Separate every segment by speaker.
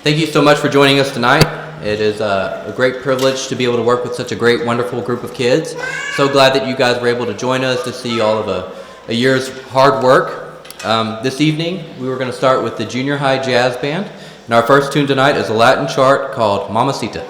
Speaker 1: Thank you so much for joining us tonight. It is a great privilege to be able to work with such a great, wonderful group of kids. So glad that you guys were able to join us to see all of a year's hard work. This evening, we were going to start with the Junior High Jazz Band, and our first tune tonight is a Latin chart called Mamacita.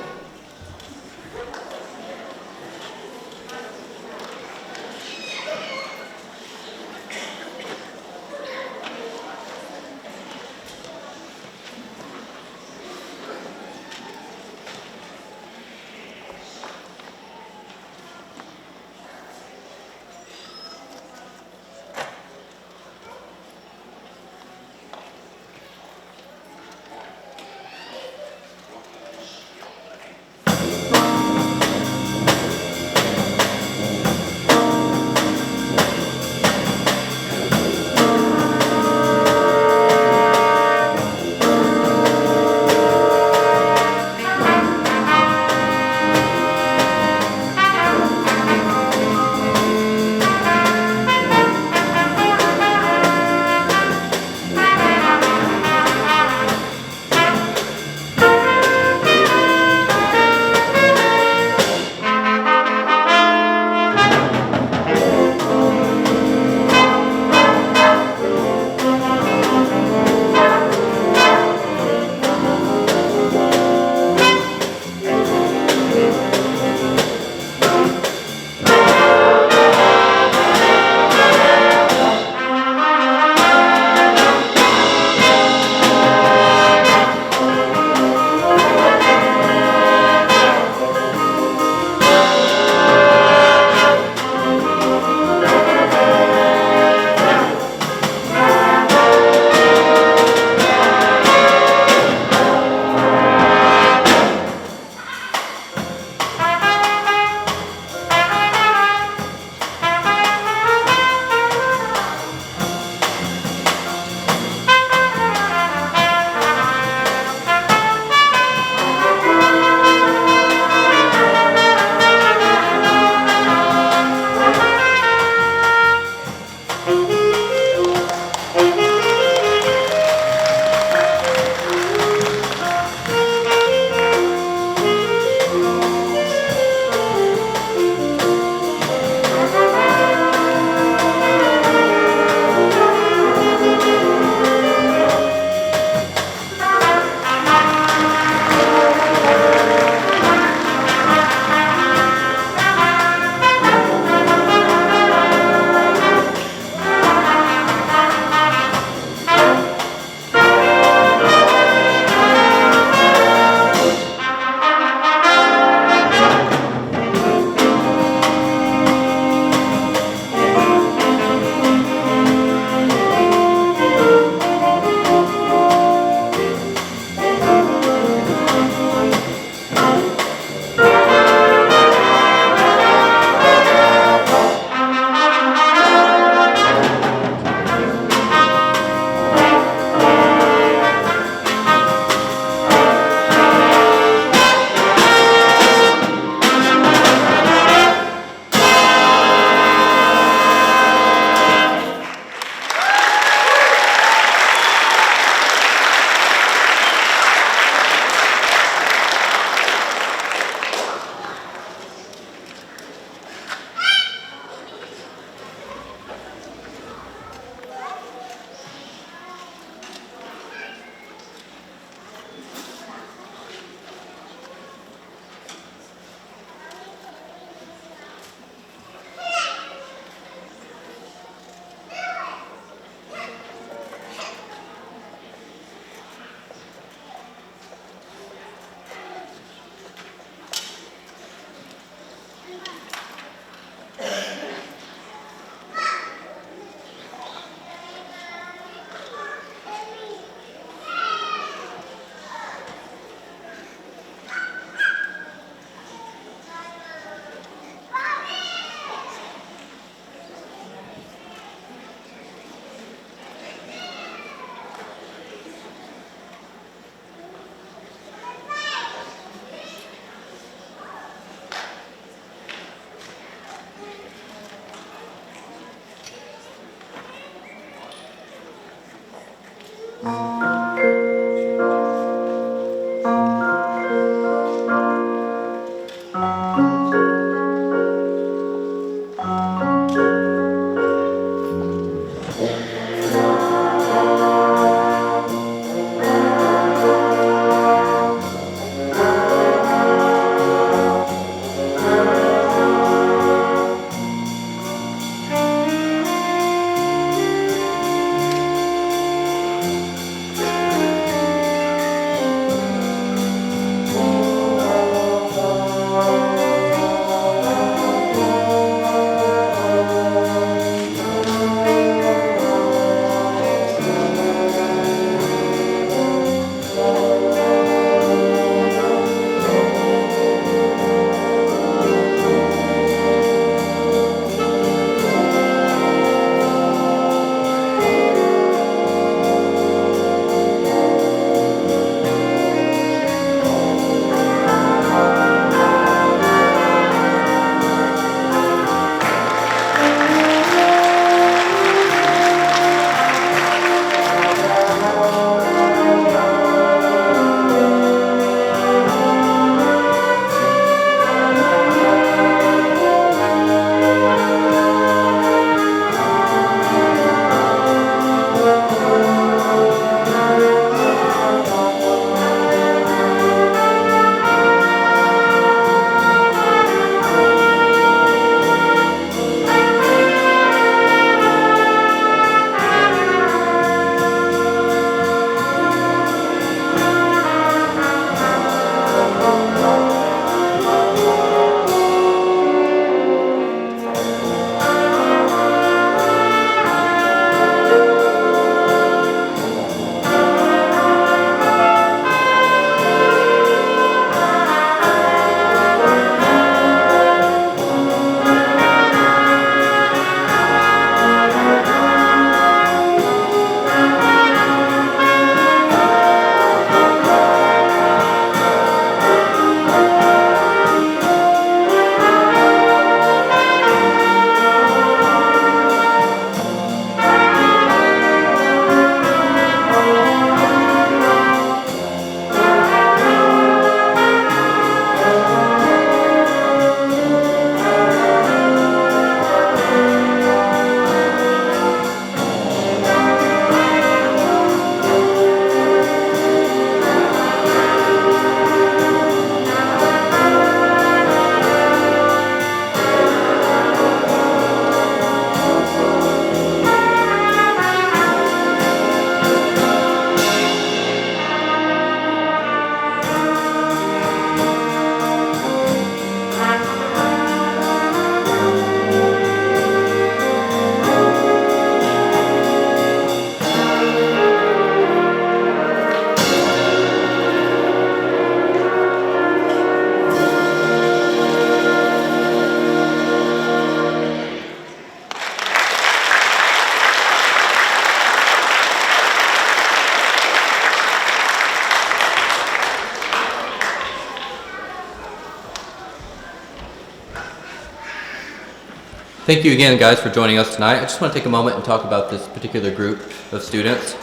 Speaker 1: Thank you again, guys, for joining us tonight. I just want to take a moment and talk about this particular group of students.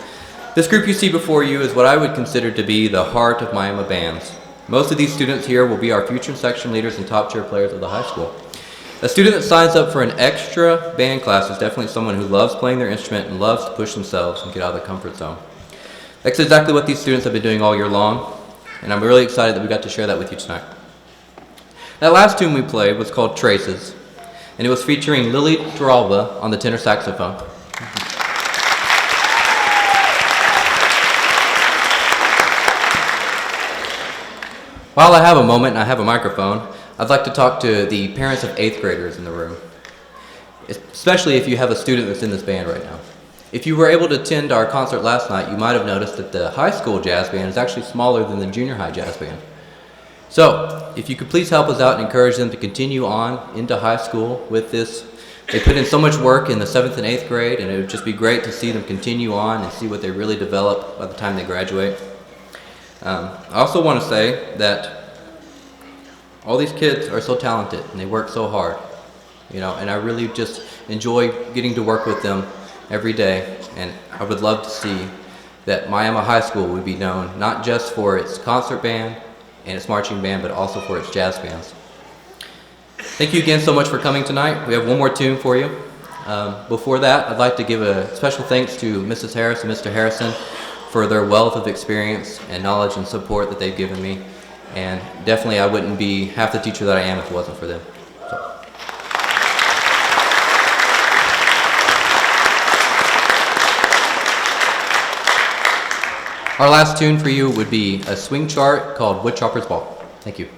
Speaker 1: This group you see before you is what I would consider to be the heart of Miami bands. Most of these students here will be our future section leaders and top tier players of the high school. A student that signs up for an extra band class is definitely someone who loves playing their instrument and loves to push themselves and get out of the comfort zone. That's exactly what these students have been doing all year long, and I'm really excited that we got to share that with you tonight. That last tune we played was called Traces, and it was featuring Lily Toralba on the tenor saxophone. While I have a moment and I have a microphone, I'd like to talk to the parents of 8th graders in the room, especially if you have a student that's in this band right now. If you were able to attend our concert last night, you might have noticed that the high school jazz band is actually smaller than the junior high jazz band. So, if you could please help us out and encourage them to continue on into high school with this. They put in so much work in the 7th and 8th grade, and it would just be great to see them continue on and see what they really develop by the time they graduate. I also want to say that all these kids are so talented and they work so hard, and I really just enjoy getting to work with them every day, and I would love to see that Miami High School would be known not just for its concert band and its marching band, but also for its jazz bands. Thank you again so much for coming tonight. We have one more tune for you. Before that, I'd like to give a special thanks to Mrs. Harris and Mr. Harrison for their wealth of experience and knowledge and support that they've given me. And definitely I wouldn't be half the teacher that I am if it wasn't for them. So. Our last tune for you would be a swing chart called Woodchopper's Ball. Thank you.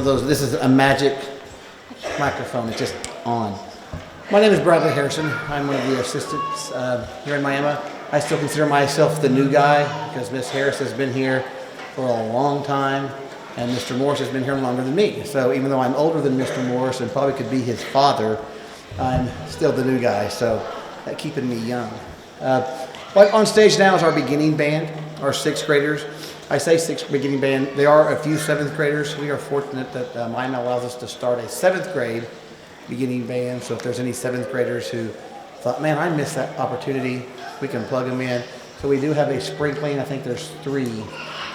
Speaker 2: This is a magic microphone. It's just on. My name is Bradley Harrison. I'm one of the assistants here in Miami. I still consider myself the new guy because Miss Harris has been here for a long time and Mr. Morris has been here longer than me. So even though I'm older than Mr. Morris and probably could be his father, I'm still the new guy, so keeping me young. But on stage now is our beginning band, our sixth graders. I say sixth beginning band. There are a few seventh graders. We are fortunate that Miami allows us to start a seventh grade beginning band. So if there's any seventh graders who thought, man, I missed that opportunity, we can plug them in. So we do have a sprinkling. I think there's 3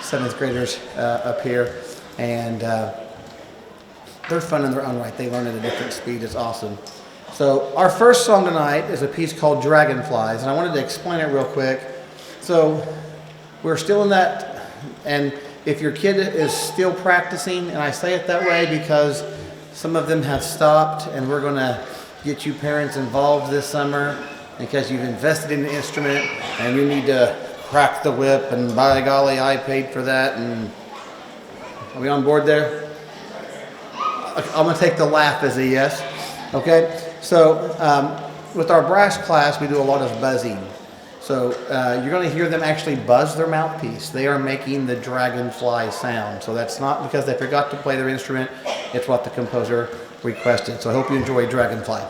Speaker 2: seventh graders up here. And they're fun in their own right. They learn at a different speed. It's awesome. So our first song tonight is a piece called Dragonflies. And I wanted to explain it real quick. So we're still in that, and if your kid is still practicing, and I say it that way because some of them have stopped, and we're going to get you parents involved this summer because you've invested in the instrument and you need to crack the whip, and by golly, I paid for that. And are we on board there? I'm going to take the laugh as a yes. Okay, so with our brass class, we do a lot of buzzing. So you're going to hear them actually buzz their mouthpiece. They are making the dragonfly sound. So that's not because they forgot to play their instrument. It's what the composer requested. So I hope you enjoy Dragonfly.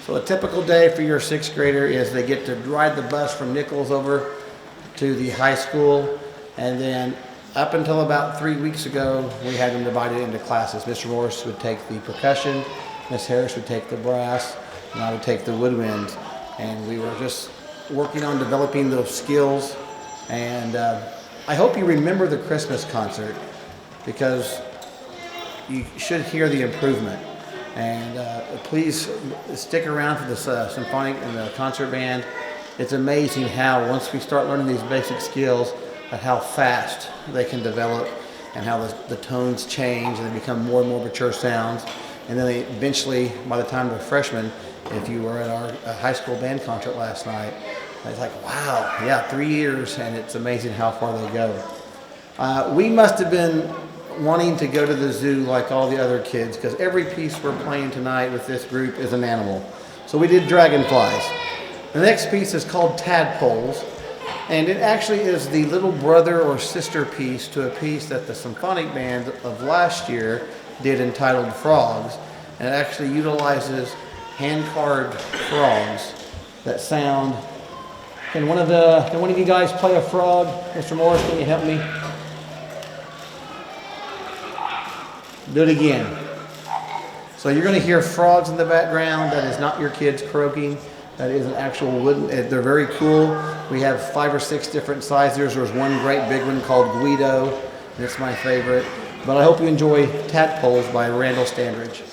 Speaker 2: So a typical day for your sixth grader is they get to ride the bus from Nichols over to the high school, and then up until about 3 weeks ago, we had them divided into classes. Mr. Morris would take the percussion, Miss Harris would take the brass, and I would take the woodwind. And we were just working on developing those skills. And I hope you remember the Christmas concert, because you should hear the improvement. And please stick around for this symphonic and the concert band. It's amazing how once we start learning these basic skills, how fast they can develop. and how the tones change and they become more and more mature sounds. And then they eventually, by the time they're freshmen, if you were at our high school band concert last night, it's like, wow, yeah, 3 years, and it's amazing how far they go. We must have been wanting to go to the zoo like all the other kids, because every piece we're playing tonight with this group is an animal. So we did dragonflies. The next piece is called tadpoles, and it actually is the little brother or sister piece to a piece that the symphonic band of last year did entitled Frogs, and it actually utilizes hand-carved frogs that sound. Can one of you guys play a frog? Mr. Morris, can you help me? Do it again. So you're going to hear frogs in the background. That is not your kids croaking. That is an actual wooden. They're very cool. We have 5 or 6 different sizes. There's one great big one called Guido, and it's my favorite. But I hope you enjoy Tadpoles by Randall Standridge.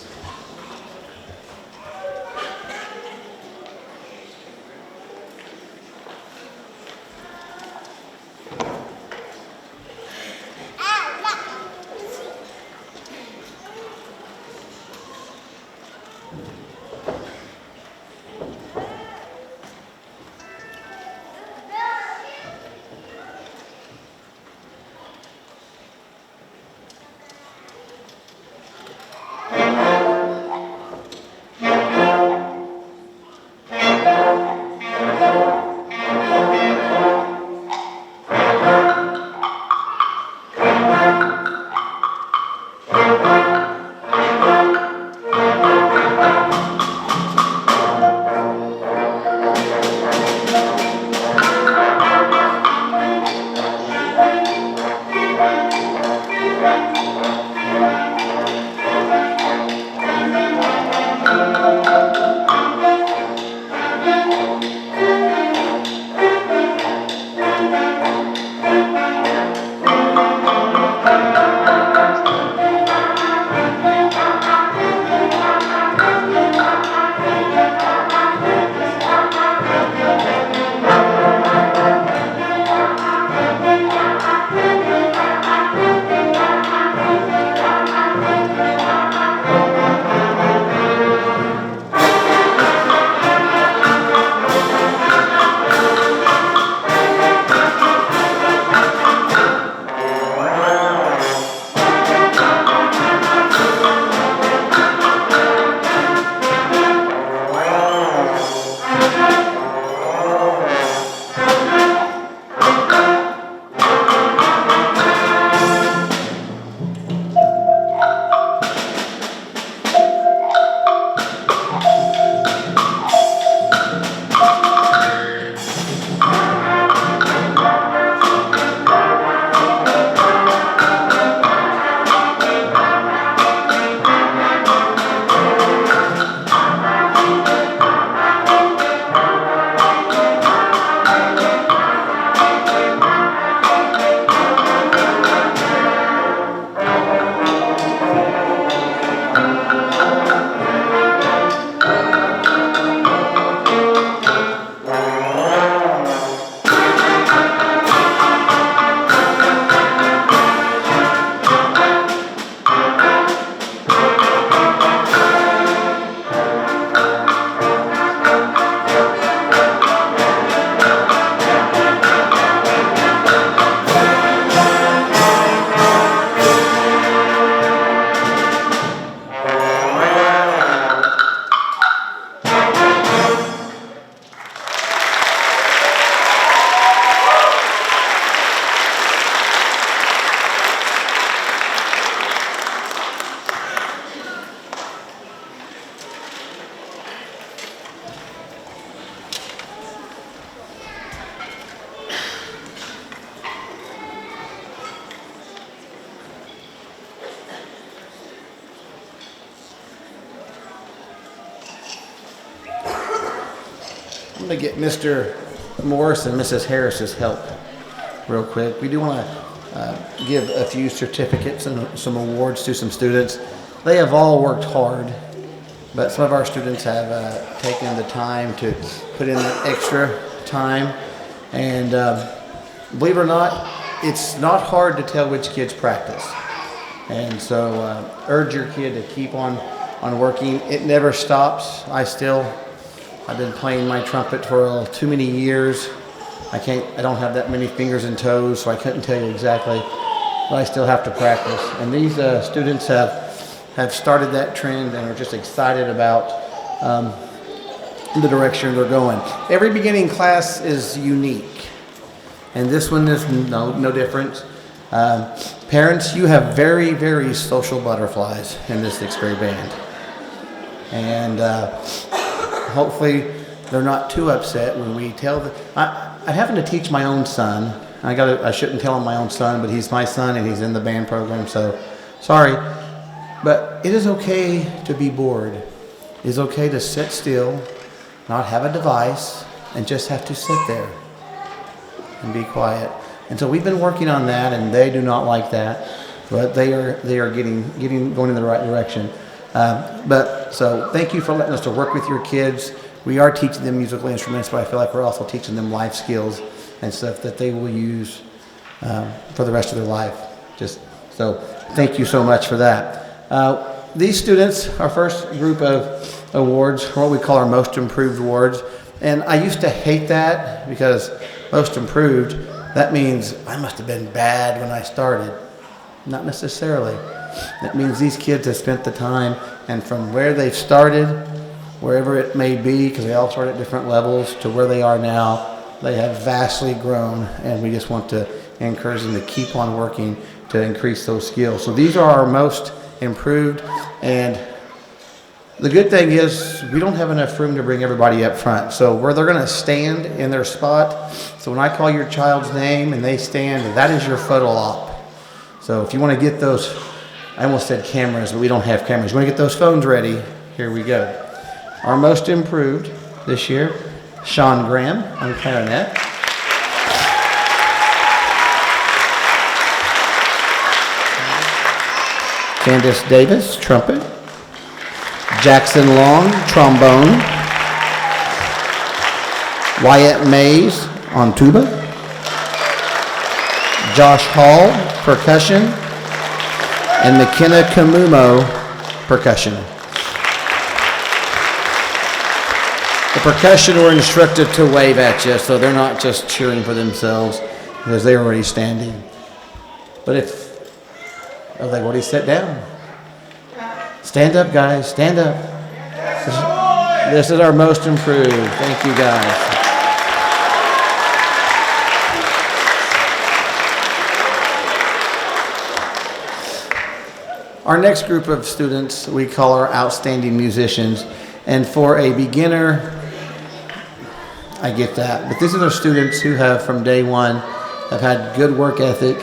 Speaker 2: I'm going to get Mr. Morris and Mrs. Harris's help real quick. We do want to give a few certificates and some awards to some students. They have all worked hard, but some of our students have taken the time to put in the extra time. And believe it or not, it's not hard to tell which kids practice. And so urge your kid to keep on working. It never stops. I've been playing my trumpet for too many years. I don't have that many fingers and toes, so I couldn't tell you exactly, but I still have to practice. And these students have started that trend and are just excited about the direction they're going. Every beginning class is unique, and this one is no different. Parents, you have very, very social butterflies in this 6th grade band. And hopefully they're not too upset when we tell them. I happen to teach my own son. I shouldn't tell him my own son, but he's my son and he's in the band program, so sorry. But it is okay to be bored. It is okay to sit still, not have a device, and just have to sit there and be quiet. And so we've been working on that, and they do not like that, but they are going in the right direction. So thank you for letting us to work with your kids. We are teaching them musical instruments, but I feel like we're also teaching them life skills and stuff that they will use for the rest of their life. So thank you so much for that. These students, our first group of awards, are what we call our Most Improved Awards. And I used to hate that because Most Improved, that means I must have been bad when I started. Not necessarily. That means these kids have spent the time, and from where they've started, wherever it may be, because they all start at different levels, to where they are now, they have vastly grown, and we just want to encourage them to keep on working to increase those skills. So these are our Most Improved, and the good thing is we don't have enough room to bring everybody up front. So where they're going to stand in their spot, so when I call your child's name and they stand, that is your photo op. So if you want to get those, I almost said cameras, but we don't have cameras. You want to get those phones ready, here we go. Our Most Improved this year, Sean Graham on clarinet. Candace Davis, trumpet. Jackson Long, trombone. Wyatt Mays on tuba. Josh Hall, percussion. And McKenna Kamumo, percussion. The percussion were instructed to wave at you, so they're not just cheering for themselves because they're already standing. But they've already sat down. Stand up, guys, stand up. This is our Most Improved. Thank you, guys. Our next group of students we call our Outstanding Musicians. And for a beginner, I get that. But these are the students who have, from day one, have had good work ethic.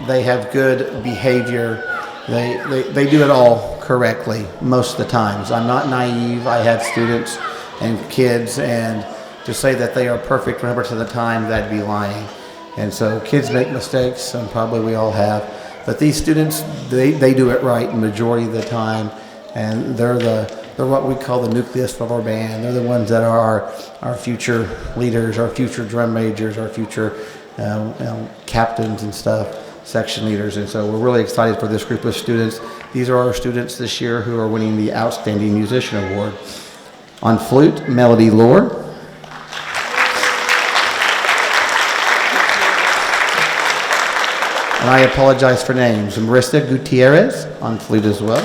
Speaker 2: They have good behavior. They do it all correctly most of the times. I'm not naive. I have students and kids, and to say that they are perfect 100% of the time, that'd be lying. And so kids make mistakes, and probably we all have. But these students, they do it right the majority of the time, and they're what we call the nucleus of our band. They're the ones that are our future leaders, our future drum majors, our future captains and stuff, section leaders. And so we're really excited for this group of students. These are our students this year who are winning the Outstanding Musician Award. On flute, Melody Lohr. And I apologize for names. Marissa Gutierrez on flute as well.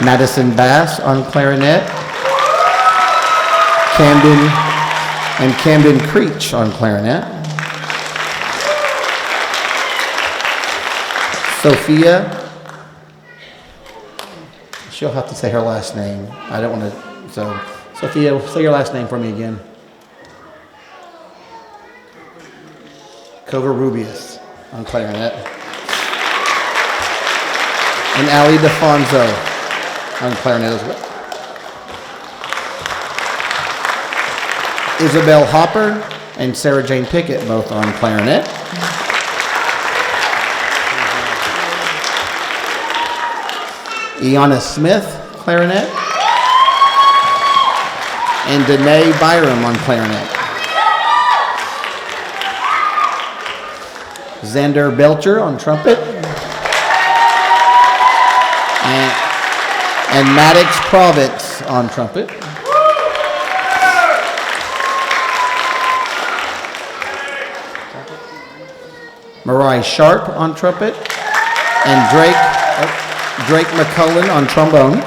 Speaker 2: Madison Bass on clarinet. Camden Creech on clarinet. Sophia, she'll have to say her last name. I don't want to, so Sophia, say your last name for me again. Covarrubias on clarinet. And Ali DeFonso on clarinet as well. Isabel Hopper and Sarah Jane Pickett both on clarinet. Iana Smith, clarinet. and Danae Byram on clarinet. Xander Belcher on trumpet. And Maddox Province on trumpet. Mariah Sharp on trumpet. And Drake McCullen on trombone.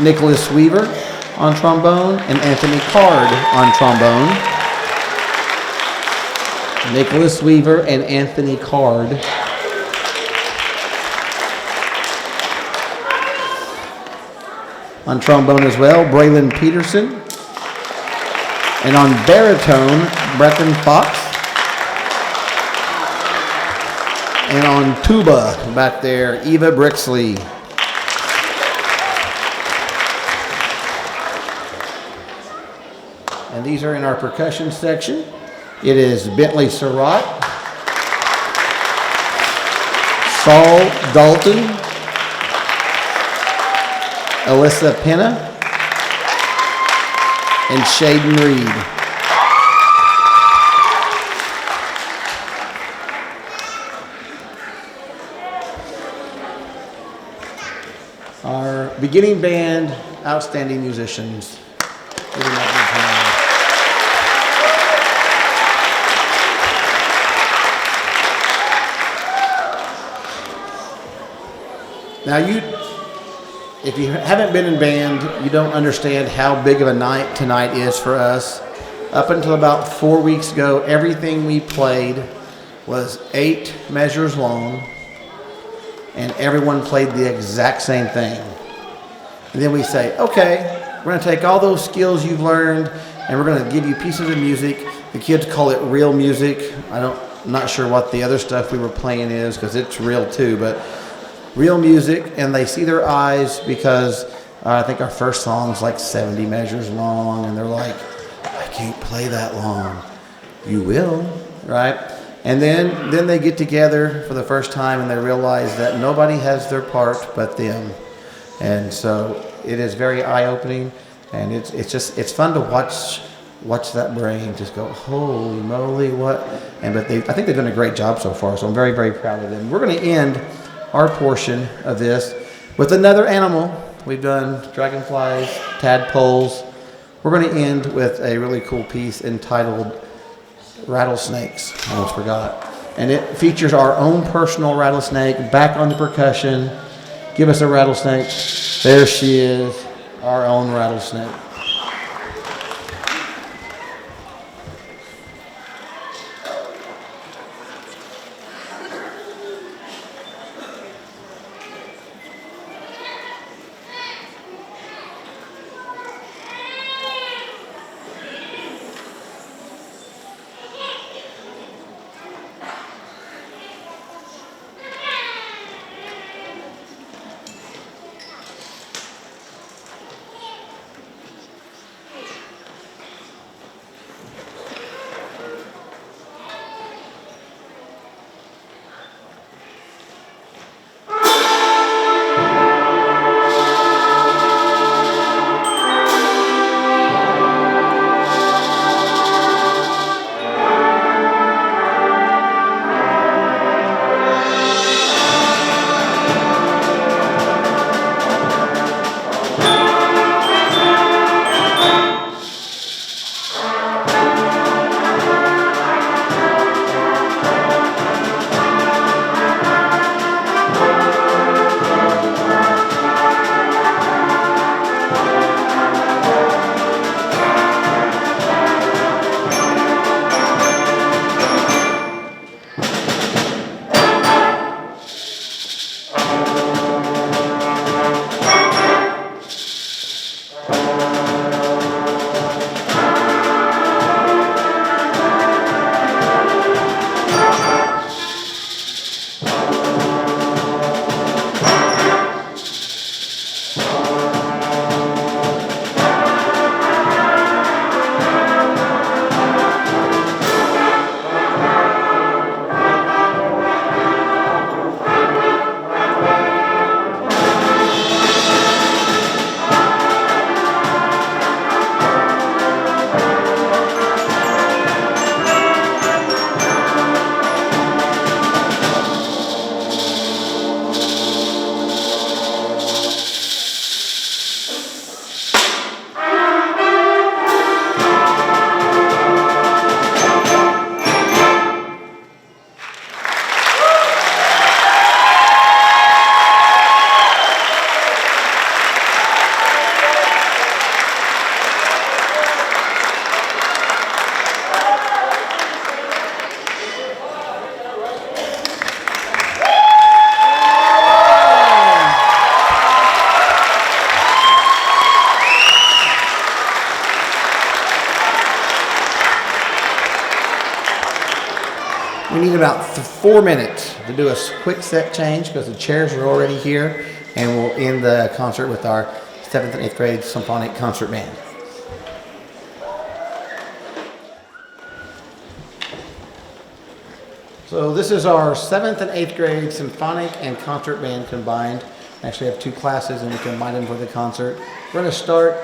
Speaker 2: Nicholas Weaver on trombone and Anthony Card on trombone. Nicholas Weaver and Anthony Card. On trombone as well, Braylon Peterson. And on baritone, Brecken Fox. And on tuba back there, Eva Brixley. And these are in our percussion section. It is Bentley Surratt, Saul Dalton, Alyssa Penna, and Shaden Reed. Our beginning band, outstanding musicians. Give them a big hand. Now if you haven't been in band, you don't understand how big of a night tonight is for us. Up until about 4 weeks ago, everything we played was 8 measures long, and everyone played the exact same thing. And then we say, okay, we're going to take all those skills you've learned, and we're going to give you pieces of music. The kids call it real music. I'm not sure what the other stuff we were playing is, because it's real too, but real music, and they see their eyes because I think our first song's like 70 measures long, and they're like, I can't play that long. You will, right? And then they get together for the first time and they realize that nobody has their part but them. And so it is very eye-opening, and it's fun to watch that brain just go, holy moly, what? But I think they've done a great job so far, so I'm very, very proud of them. We're going to end our portion of this with another animal. We've done dragonflies, tadpoles. We're going to end with a really cool piece entitled Rattlesnakes. I almost forgot. And it features our own personal rattlesnake back on the percussion. Give us a rattlesnake. There she is, our own rattlesnake. We need about 4 minutes to do a quick set change because the chairs are already here, and we'll end the concert with our 7th and 8th grade symphonic concert band. So this is our 7th and 8th grade symphonic and concert band combined. Actually have 2 classes and we combine them for the concert. We're going to start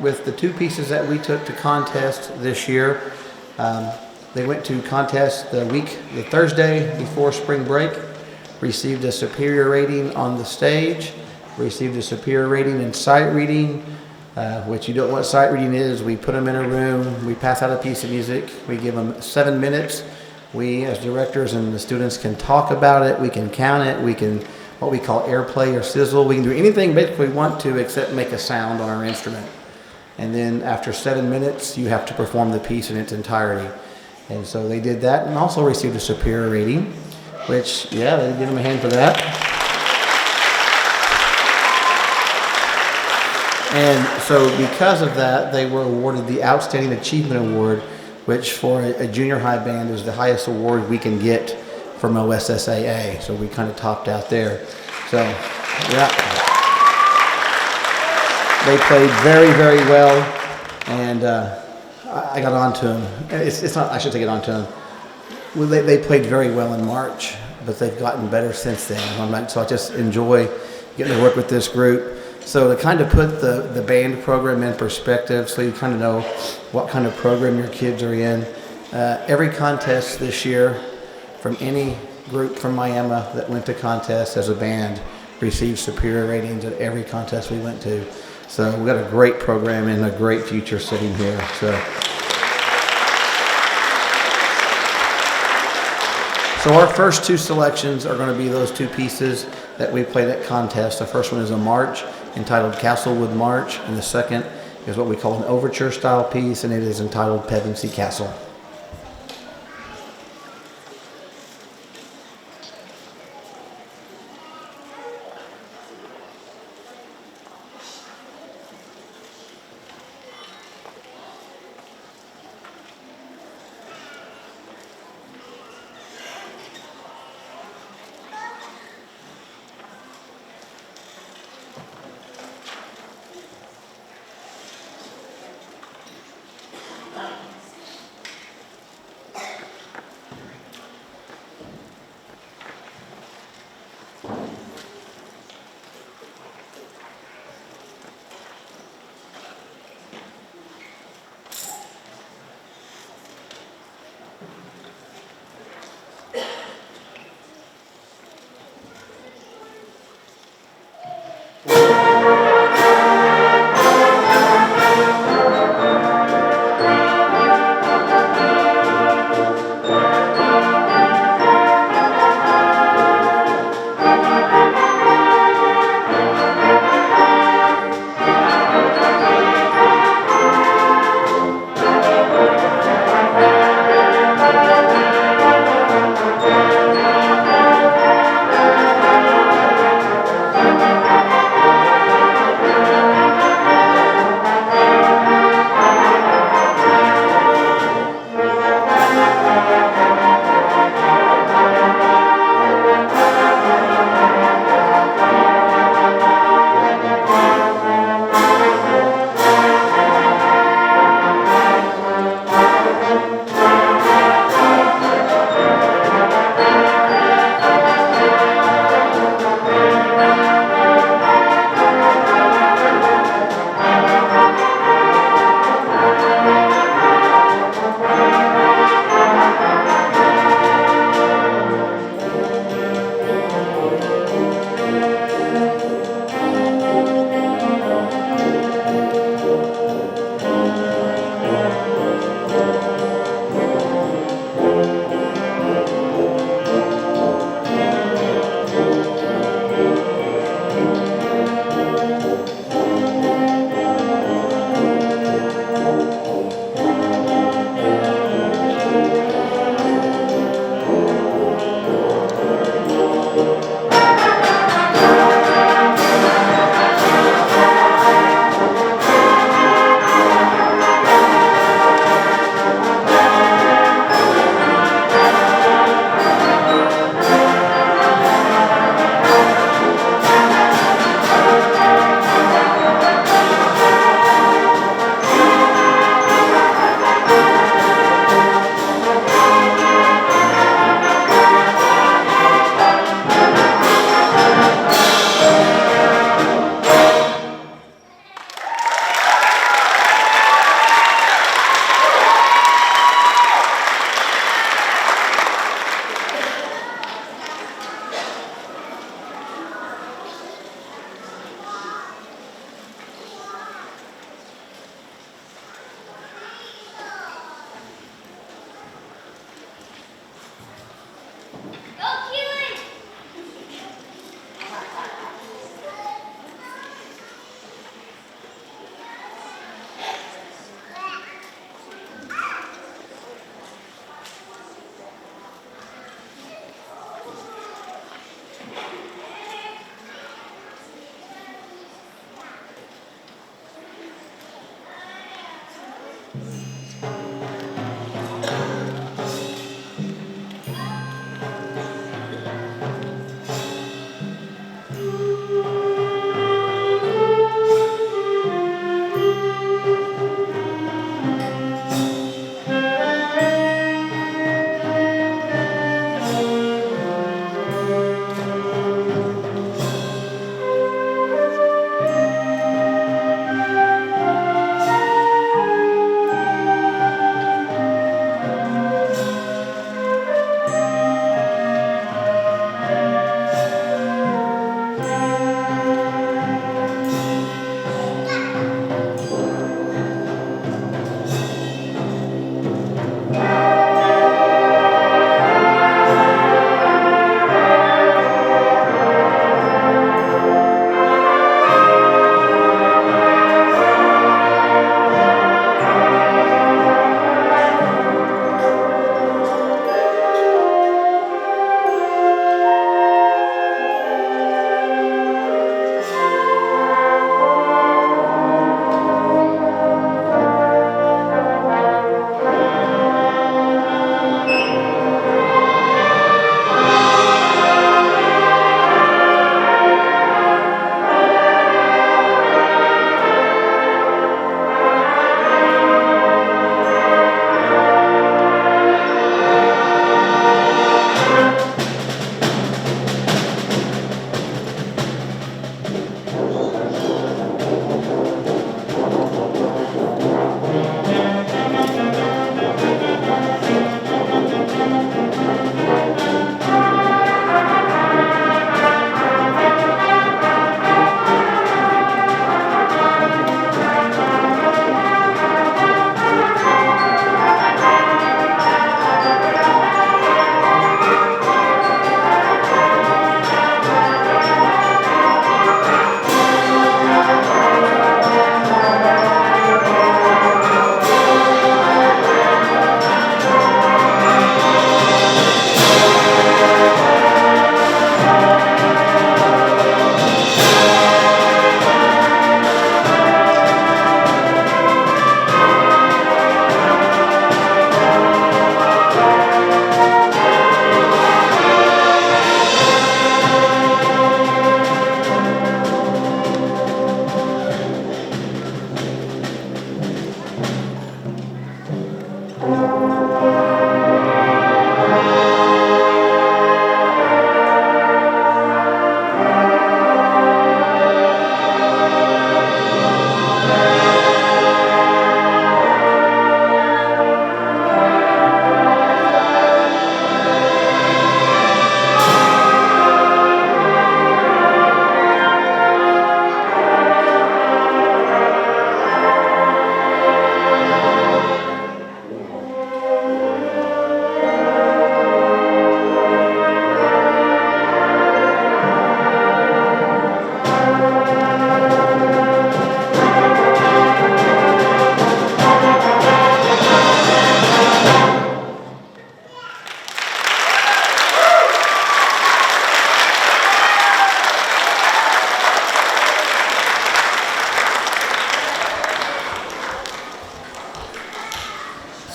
Speaker 2: with the 2 pieces that we took to contest this year. They went to contest the Thursday before spring break, received a superior rating on the stage, received a superior rating in sight reading, which you don't know what sight reading is. We put them in a room, we pass out a piece of music, we give them 7 minutes. We as directors and the students can talk about it, we can count it, we can what we call airplay or sizzle. We can do anything basically we want to except make a sound on our instrument. And then after 7 minutes, you have to perform the piece in its entirety. And so they did that and also received a superior rating, which, yeah, they give them a hand for that. And so because of that, they were awarded the Outstanding Achievement Award, which for a junior high band is the highest award we can get from OSSAA. So we kind of topped out there. So, yeah. They played very, very well, and I got on to them. It's not, I should take it on to them. Well, they played very well in March, but they've gotten better since then. So I just enjoy getting to work with this group. So to kind of put the band program in perspective, so you kind of know what kind of program your kids are in. Every contest this year from any group from Miami that went to contest as a band received superior ratings at every contest we went to. So we've got a great program and a great future sitting here. So our first 2 selections are going to be those 2 pieces that we played at contest. The first one is a march entitled Castlewood March, and the second is what we call an overture style piece, and it is entitled Pevensey Castle.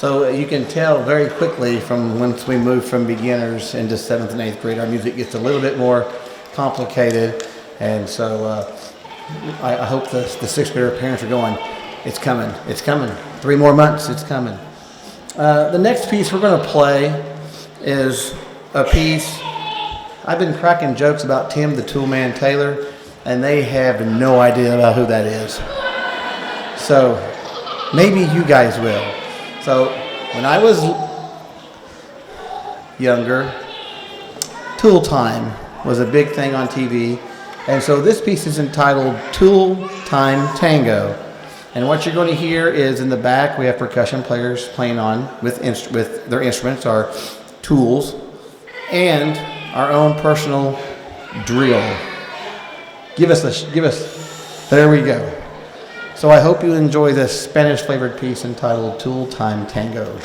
Speaker 2: So you can tell very quickly from once we move from beginners into 7th and 8th grade, our music gets a little bit more complicated. And so I hope the 6th grader parents are going, it's coming, it's coming. 3 more months, it's coming. The next piece we're going to play is a piece. I've been cracking jokes about Tim the Toolman Taylor, and they have no idea about who that is. So maybe you guys will. So when I was younger, Tool Time was a big thing on TV. And so this piece is entitled Tool Time Tango. And what you're going to hear is in the back, we have percussion players playing on with their instruments, our tools, and our own personal drill. There we go. So I hope you enjoy this Spanish flavored piece entitled Tool Time Tango.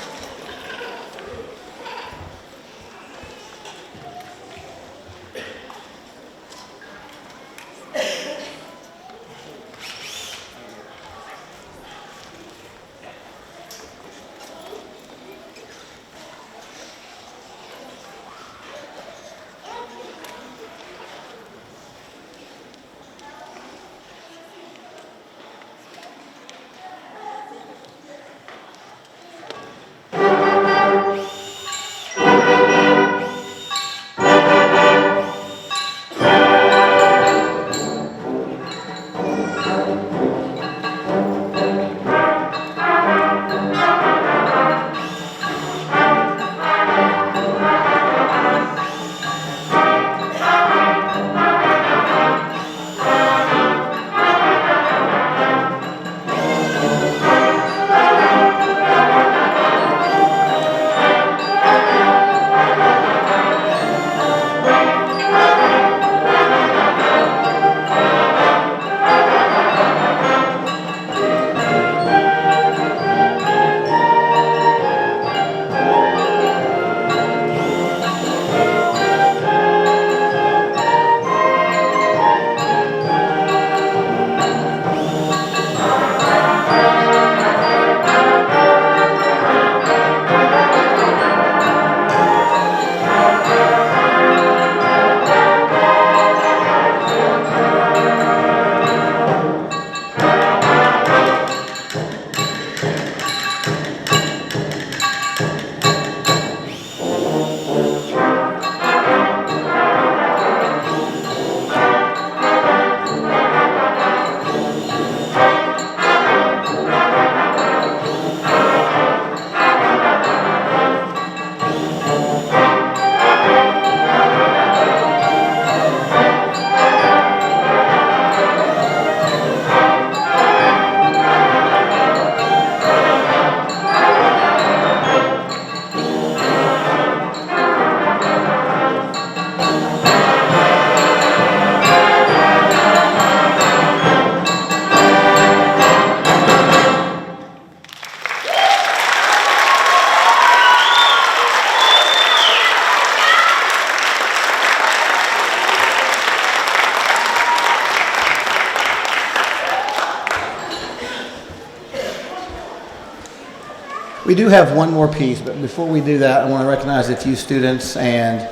Speaker 2: We do have one more piece, but before we do that, I want to recognize a few students, and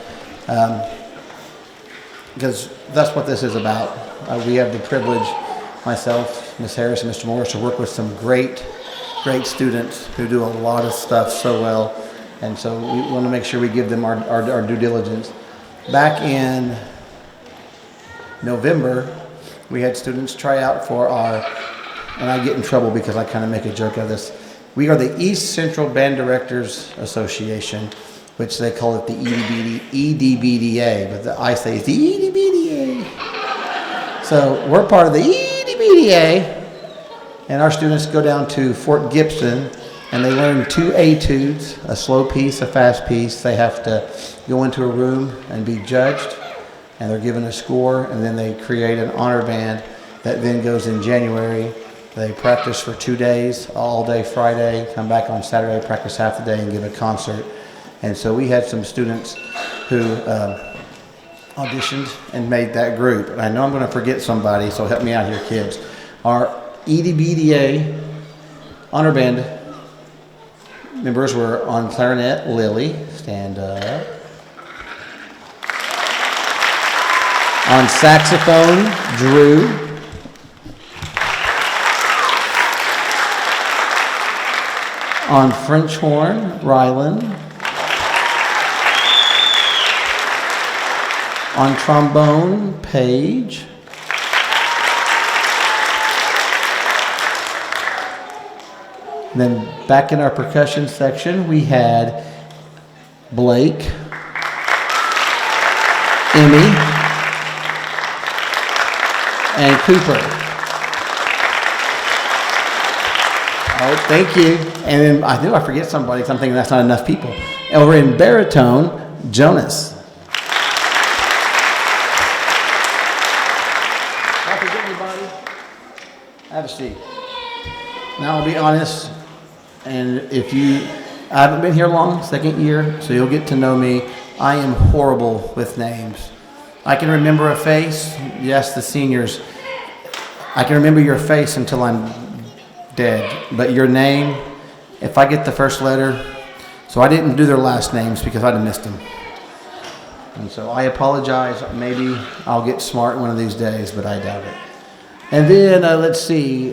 Speaker 2: because that's what this is about. We have the privilege, myself, Ms. Harris, and Mr. Morris, to work with some great students who do a lot of stuff so well, and so we want to make sure we give them our due diligence. Back in November, we had students try out for our, and I get in trouble because I kind of make a joke out of this. We are the East Central Band Directors Association, which they call it the EDBDA, but I say it's the EDBDA. So we're part of the EDBDA, and our students go down to Fort Gibson, and they learn 2 etudes, a slow piece, a fast piece. They have to go into a room and be judged, and they're given a score, and then they create an honor band that then goes in January. They practice for 2 days, all day Friday, come back on Saturday, practice half the day, and give a concert. And so we had some students who auditioned and made that group. And I know I'm going to forget somebody, so help me out here, kids. Our EDBDA honor band members were on clarinet, Lily, stand up. On saxophone, Drew. On French horn, Rylan. On trombone, Paige. And then back in our percussion section, we had Blake, Emmy, and Cooper. Oh, thank you. And then I knew I forget somebody because I'm thinking that's not enough people. Over in baritone, Jonas. Did I forget anybody? Have a seat. Now I'll be honest, and I haven't been here long, second year, so you'll get to know me. I am horrible with names. I can remember a face, yes, the seniors. I can remember your face until I'm dead, but your name, if I get the first letter, so I didn't do their last names because I'd have missed them. And so I apologize. Maybe I'll get smart one of these days, but I doubt it. And then let's see,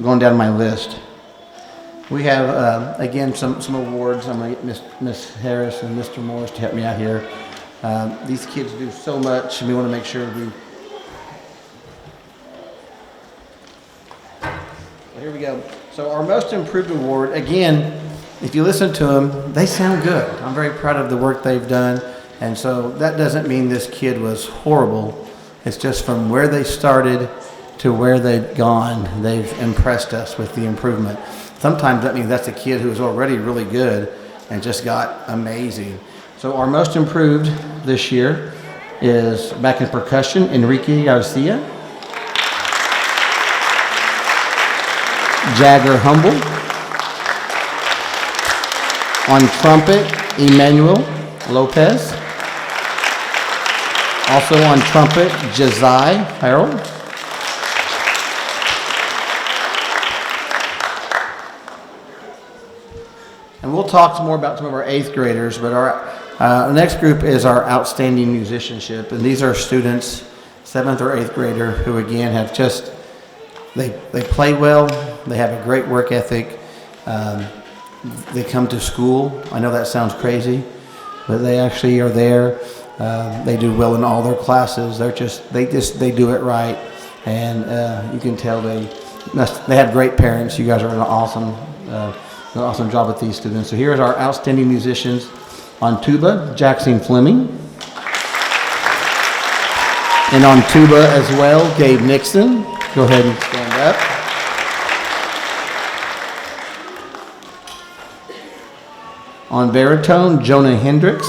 Speaker 2: going down my list. We have, again, some awards. I'm going to get Miss Harris and Mr. Morris to help me out here. These kids do so much, and we want to make sure we... Well, here we go. So our Most Improved Award, again, if you listen to them, they sound good. I'm very proud of the work they've done. And so that doesn't mean this kid was horrible. It's just from where they started to where they've gone, they've impressed us with the improvement. Sometimes that means that's a kid who was already really good and just got amazing. So our most improved this year is back in percussion, Enrique Garcia. Jagger Humble. On trumpet, Emmanuel Lopez. Also on trumpet, Josiah Harold. And we'll talk more about some of our 8th graders, but our next group is our outstanding musicianship. And these are students, 7th or 8th grader, who again have just, they play well, they have a great work ethic, they come to school. I know that sounds crazy, but they actually are there. They do well in all their classes. They do it right. And you can tell they have great parents. You guys are an awesome job with these students. So here's our outstanding musicians. On tuba, Jackson Fleming. And on tuba as well, Gabe Nixon. Go ahead and stand up. On baritone, Jonah Hendricks.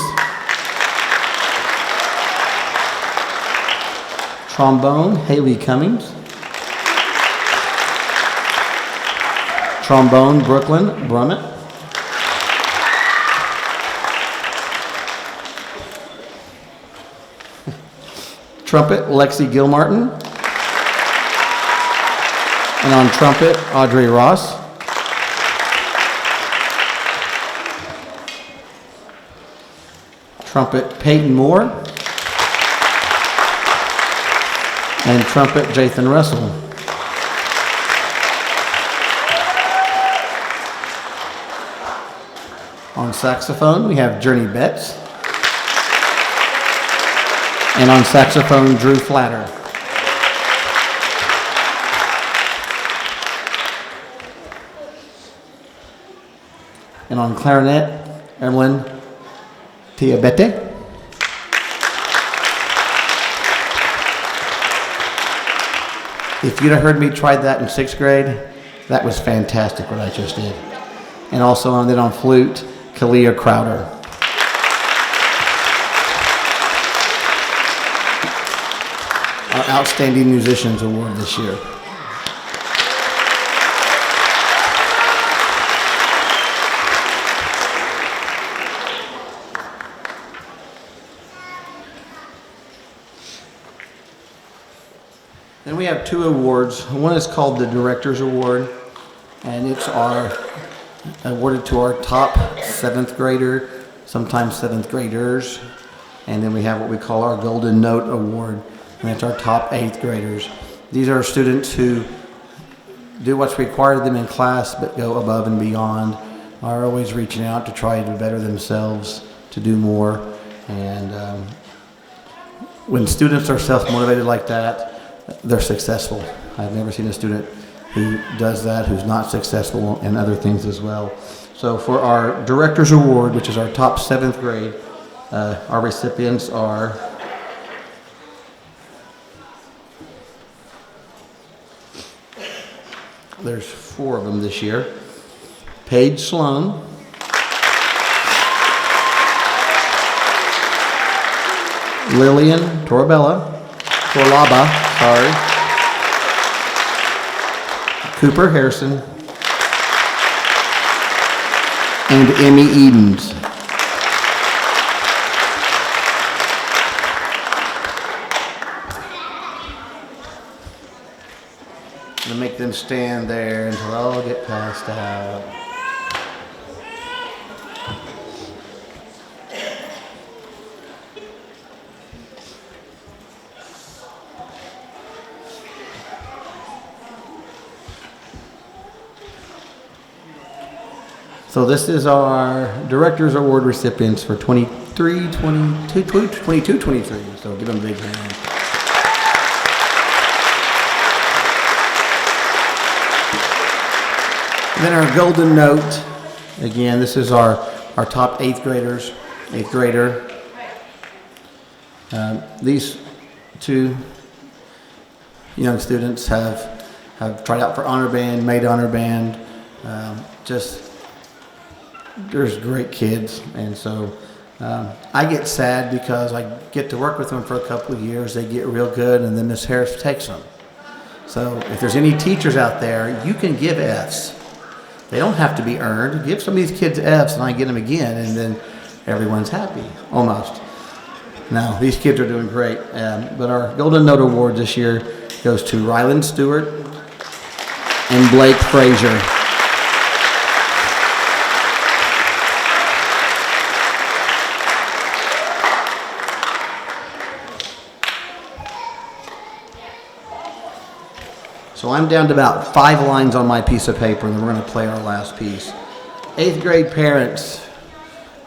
Speaker 2: Trombone, Haley Cummings. Trombone, Brooklyn Brummett. Trumpet, Lexi Gilmartin. And on trumpet, Audrey Ross. Trumpet, Peyton Moore. And trumpet, Jathan Russell. On saxophone, we have Journey Betts. And on saxophone, Drew Flatter. And on clarinet, Evelyn Tiabete. If you'd have heard me try that in 6th grade, that was fantastic what I just did. And also on flute, Kalia Crowder. Our Outstanding Musicians Award this year. Then we have 2 awards. One is called the Director's Award, and it's our awarded to our top 7th grader, sometimes 7th graders. And then we have what we call our Golden Note Award, and that's our top 8th graders. These are students who do what's required of them in class, but go above and beyond, are always reaching out to try to better themselves, to do more. And when students are self-motivated like that, they're successful. I've never seen a student who does that, who's not successful in other things as well. So for our Director's Award, which is our top 7th grade, our recipients are there's 4 of them this year. Paige Sloan, Lillian Torlaba, Cooper Harrison, and Emmy Edens. I'm gonna make them stand there until they all get passed out. So this is our Director's Award recipients for 23, 22, 22, 23. So give them a big hand. And then our Golden Note. Again, this is our top 8th graders, 8th grader. These 2 young students have tried out for honor band, made honor band. There's great kids, and so I get sad because I get to work with them for a couple of years. They get real good, and then Miss Harris takes them. So if there's any teachers out there, you can give Fs. They don't have to be earned. Give some of these kids Fs, and I get them again, and then everyone's happy, almost. Now, these kids are doing great, but our Golden Note Award this year goes to Ryland Stewart and Blake Frazier. So I'm down to about 5 lines on my piece of paper, and then we're going to play our last piece. 8th grade parents,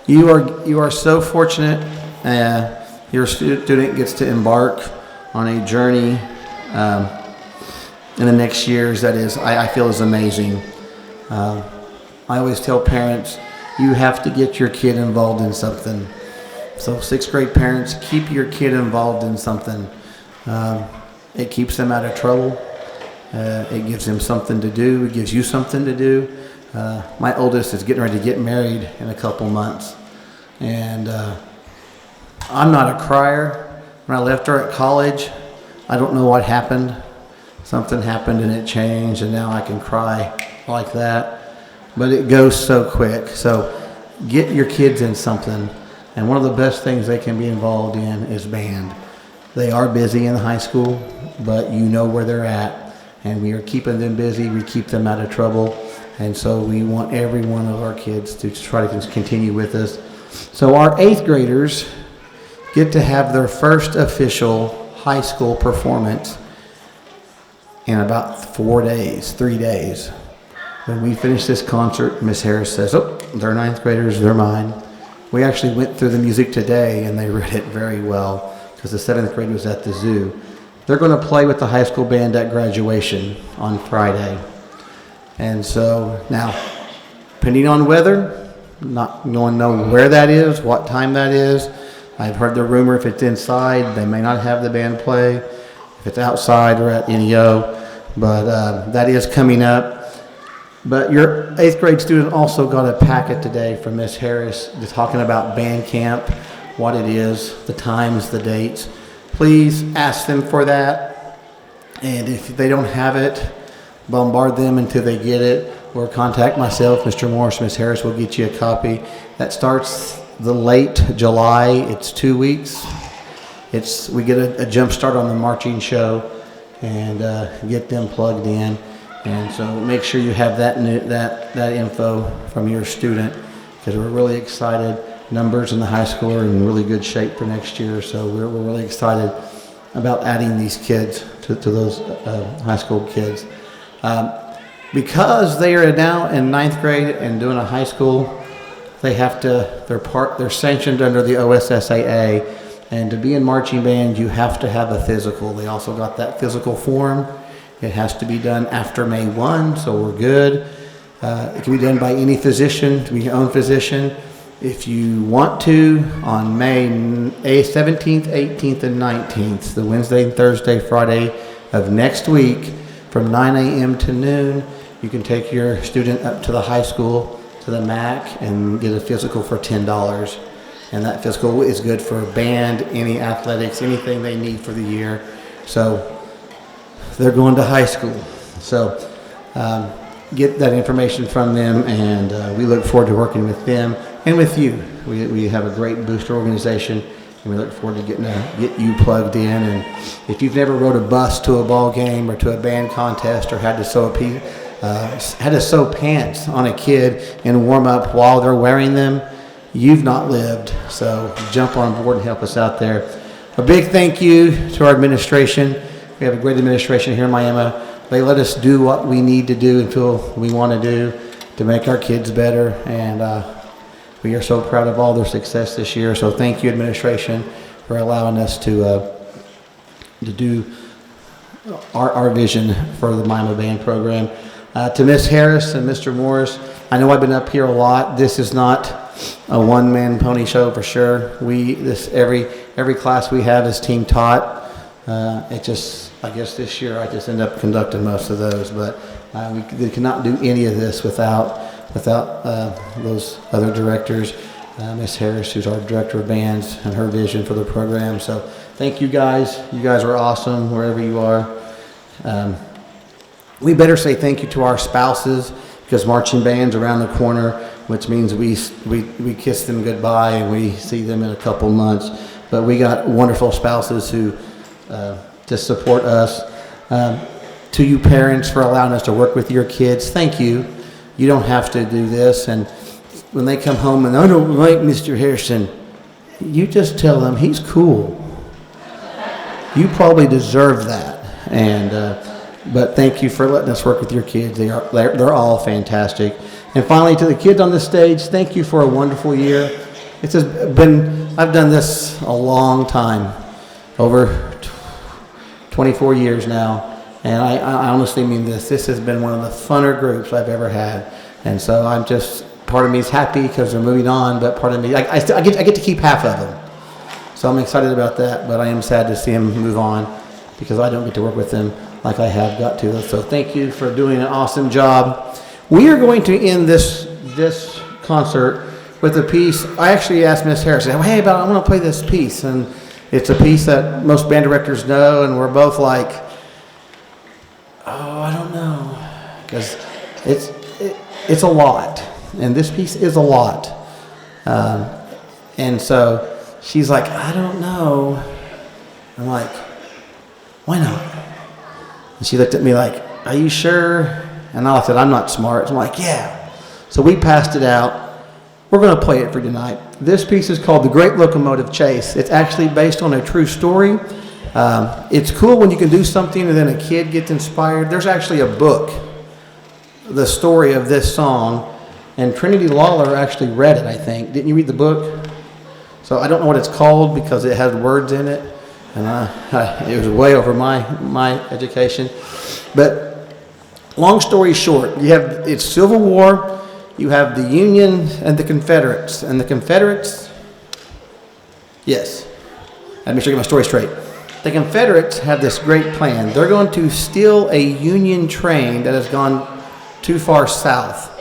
Speaker 2: you are so fortunate. Your student gets to embark on a journey in the next years that is, I feel, is amazing. I always tell parents, you have to get your kid involved in something. So 6th grade parents, keep your kid involved in something. It keeps them out of trouble. It gives them something to do. It gives you something to do. My oldest is getting ready to get married in a couple months. And I'm not a crier. When I left her at college, I don't know what happened. Something happened and it changed, and now I can cry like that. But it goes so quick. So get your kids in something. And one of the best things they can be involved in is band. They are busy in the high school, but you know where they're at. And we are keeping them busy. We keep them out of trouble. And so we want every one of our kids to try to continue with us. So our 8th graders get to have their first official high school performance in about 3 days. When we finish this concert, Miss Harris says, oh, they're 9th graders, they're mine. We actually went through the music today, and they read it very well because the 7th grade was at the zoo. They're going to play with the high school band at graduation on Friday. And so now, depending on weather, not knowing where that is, what time that is. I've heard the rumor if it's inside, they may not have the band play. If it's outside or at NEO, but that is coming up. But your 8th grade student also got a packet today from Miss Harris talking about band camp, what it is, the times, the dates. Please ask them for that, and if they don't have it, bombard them until they get it, or contact myself, Mr. Morris, Ms. Harris will get you a copy. That starts the late July. It's 2 weeks. We get a jump start on the marching show and get them plugged in. And so make sure you have that info from your student, because we're really excited. Numbers in the high school are in really good shape for next year, so we're really excited about adding these kids to those high school kids. Because they are now in 9th grade and doing a high school, they're sanctioned under the OSSAA, and to be in marching band, you have to have a physical. They also got that physical form. It has to be done after May 1, so we're good. It can be done by any physician, it can be your own physician. If you want to, on May 17th, 18th, and 19th, the Wednesday, Thursday, Friday of next week, from 9 a.m. to noon, you can take your student up to the high school, to the MAC, and get a physical for $10. And that physical is good for band, any athletics, anything they need for the year. So they're going to high school. So get that information from them, and we look forward to working with them and with you. We have a great booster organization, and we look forward to get you plugged in. And if you've never rode a bus to a ball game or to a band contest, or had to sew pants on a kid and warm up while they're wearing them, you've not lived. So jump on board and help us out there. A big thank you to our administration. We have a great administration here in Miami. They let us do what we need to do and feel we want to do to make our kids better, and we are so proud of all their success this year. So thank you, administration, for allowing us to do our vision for the Miami Band program. To Miss Harris and Mr. Morris, I know I've been up here a lot. This is not a one-man pony show for sure. Every class we have is team taught. I guess this year I just end up conducting most of those, but we cannot do any of this without those other directors. Miss Harris, who's our director of bands, and her vision for the program. So thank you guys. You guys are awesome wherever you are. We better say thank you to our spouses, because marching band's around the corner, which means we kiss them goodbye and we see them in a couple months. But we got wonderful spouses who just support us. To you parents, for allowing us to work with your kids, thank you. You don't have to do this. And when they come home and I don't like Mr. Harrison, you just tell them he's cool. You probably deserve that. But thank you for letting us work with your kids. They're all fantastic. And finally, to the kids on the stage, thank you for a wonderful year. I've done this a long time, over 24 years now, and I honestly mean this. This has been one of the funner groups I've ever had, and so I'm just, part of me is happy because they're moving on, but part of me, I get to keep half of them. So I'm excited about that, but I am sad to see them move on because I don't get to work with them like I have got to. So thank you for doing an awesome job. We are going to end this concert with a piece. I actually asked Miss Harris, hey, I want to play this piece, and it's a piece that most band directors know, and we're both like, I don't know, because it's a lot, and this piece is a lot, and so she's like, I don't know. I'm like, why not? And she looked at me like, are you sure? And I said, I'm not smart. So I'm like, yeah. So we passed it out. We're going to play it for tonight. This piece is called The Great Locomotive Chase. It's actually based on a true story. It's cool when you can do something and then a kid gets inspired. There's actually a book, the story of this song, and Trinity Lawler actually read it, I think. Didn't you read the book? So I don't know what it's called because it has words in it, and it was way over my education. But long story short, it's Civil War. You have the Union and the Confederates. And the Confederates, yes, let me show you my story straight. The Confederates have this great plan. They're going to steal a Union train that has gone too far south.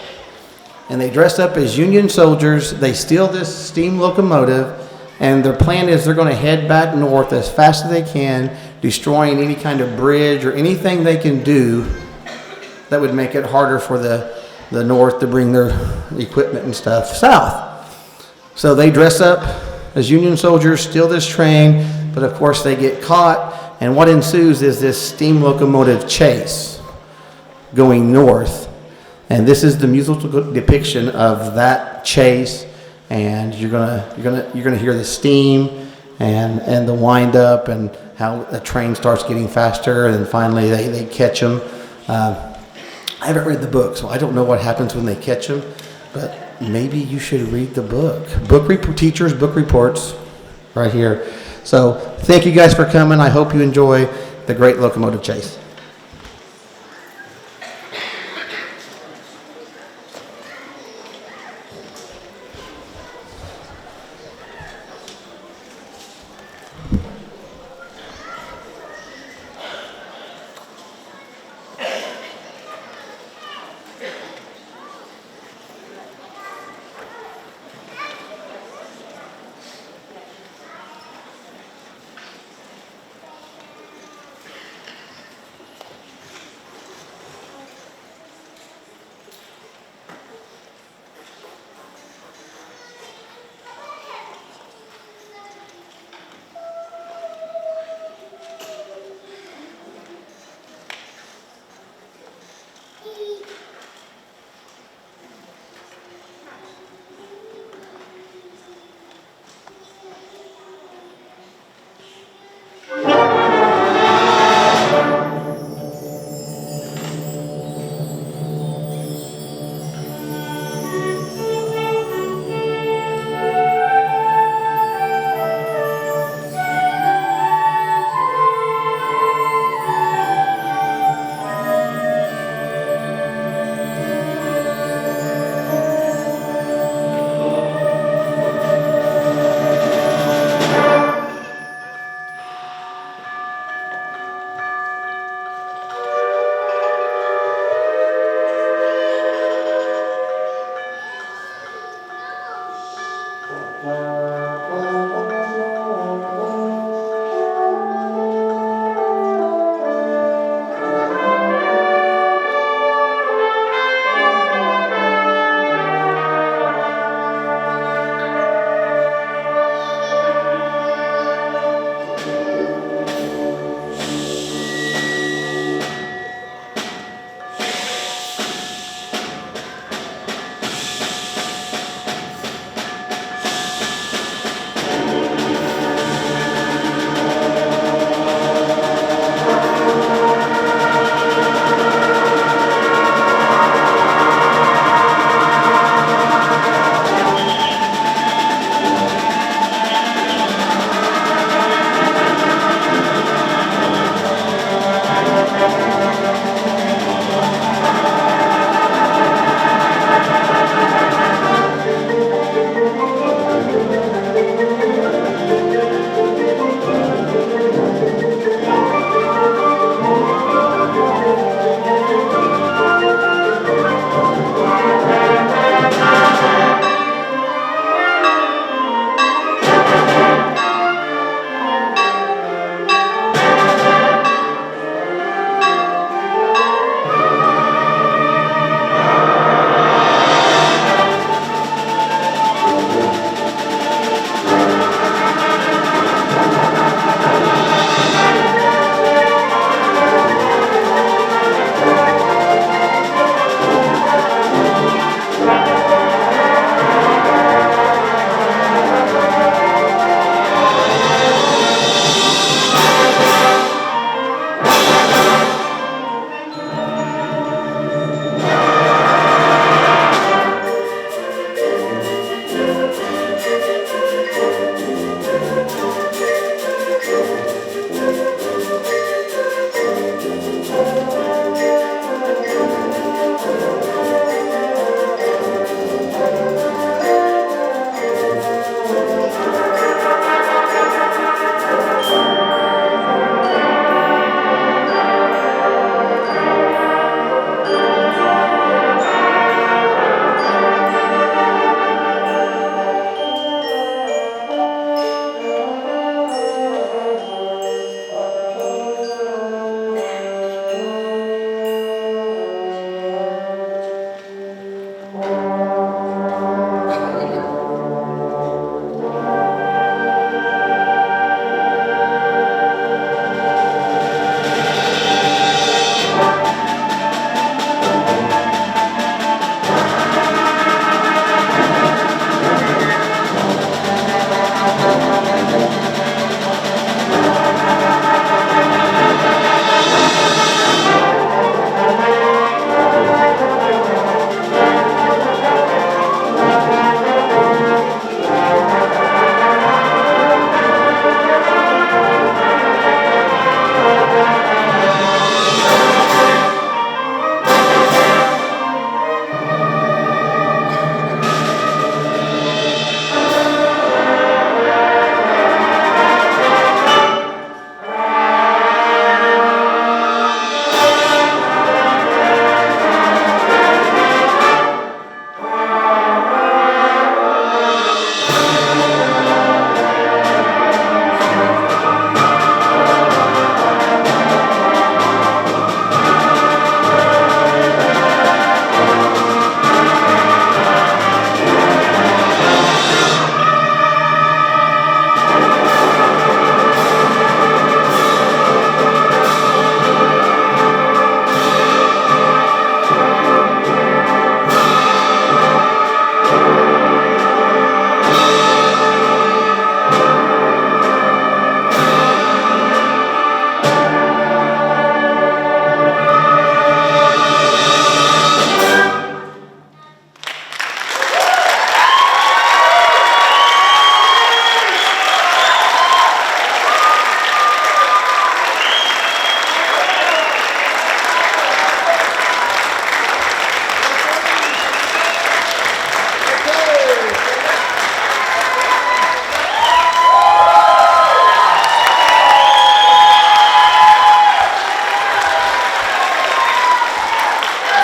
Speaker 2: And they dress up as Union soldiers. They steal this steam locomotive. And their plan is they're going to head back north as fast as they can, destroying any kind of bridge or anything they can do that would make it harder for the North to bring their equipment and stuff south. So they dress up as Union soldiers, steal this train, but of course they get caught, and what ensues is this steam locomotive chase. going north. And this is the musical depiction of that chase, and you're gonna hear the steam and the wind up and how the train starts getting faster, and then finally they catch him. I haven't read the book, so I don't know what happens when they catch him, but maybe you should read the book. Teachers' book reports right here. So thank you guys for coming. I hope you enjoy the Great Locomotive Chase.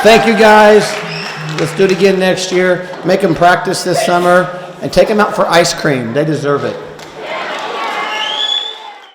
Speaker 2: Thank you, guys. Let's do it again next year. Make them practice this summer and take them out for ice cream. They deserve it.